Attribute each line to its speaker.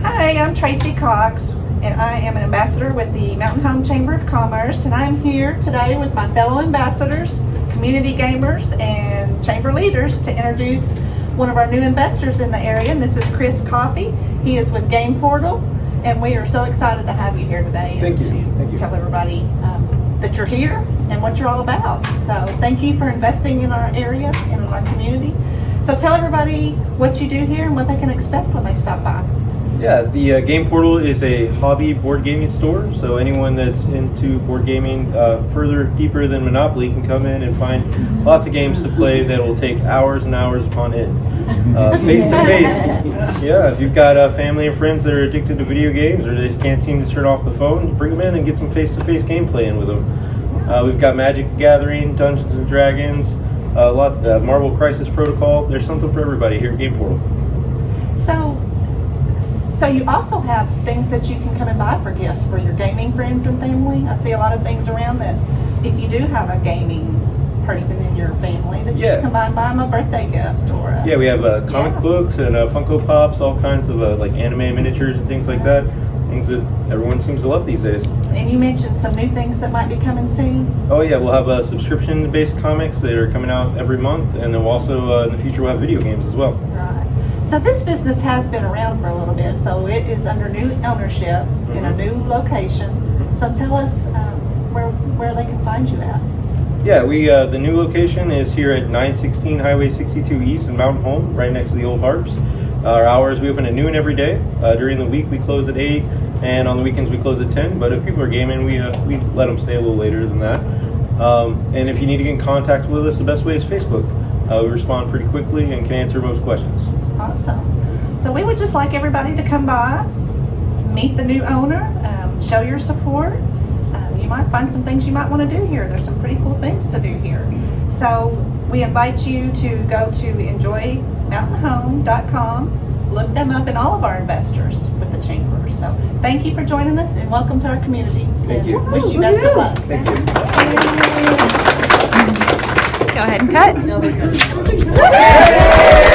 Speaker 1: Hi, I'm Tracy Cox, and I am an ambassador with the Mountain Home Chamber of Commerce, and I'm here today with my fellow ambassadors, community gamers, and chamber leaders to introduce one of our new investors in the area, and this is Chris Coffey. He is with Game Portal, and we are so excited to have you here today.
Speaker 2: Thank you.
Speaker 1: To tell everybody that you're here and what you're all about. So thank you for investing in our area and in our community. So tell everybody what you do here and what they can expect when they stop by.
Speaker 2: Yeah, the Game Portal is a hobby board gaming store, so anyone that's into board gaming further, deeper than Monopoly can come in and find lots of games to play that will take hours and hours upon end. Face to face, yeah, if you've got family and friends that are addicted to video games or they can't seem to turn off the phone, bring them in and get some face to face gameplay in with them. We've got Magic the Gathering, Dungeons and Dragons, Marvel Crisis Protocol. There's something for everybody here at Game Portal.
Speaker 1: So you also have things that you can come and buy for gifts for your gaming friends and family. I see a lot of things around that if you do have a gaming person in your family that you can come by and buy them a birthday gift or
Speaker 2: yeah, we have comic books and Funko Pops, all kinds of like anime miniatures and things like that. Things that everyone seems to love these days.
Speaker 1: And you mentioned some new things that might be coming soon.
Speaker 2: Oh yeah, we'll have subscription-based comics that are coming out every month, and then we'll also in the future we'll have video games as well.
Speaker 1: Right. So this business has been around for a little bit, so it is under new ownership in a new location. So tell us where they can find you at.
Speaker 2: Yeah, the new location is here at 916 Highway 62 East in Mountain Home, right next to the old Harps. Our hours, we open at noon every day. During the week we close at 8, and on the weekends we close at 10. But if people are gaming, we let them stay a little later than that. And if you need to get in contact with us, the best way is Facebook. We respond pretty quickly and can answer most questions.
Speaker 1: Awesome. So we would just like everybody to come by, meet the new owner, show your support. You might find some things you might want to do here. There's some pretty cool things to do here. So we invite you to go to enjoymountainhome.com, look them up, and all of our investors with the chamber. So thank you for joining us and welcome to our community.
Speaker 2: Thank you.
Speaker 1: Wish you best of luck.
Speaker 2: Thank you.
Speaker 1: Go ahead and cut.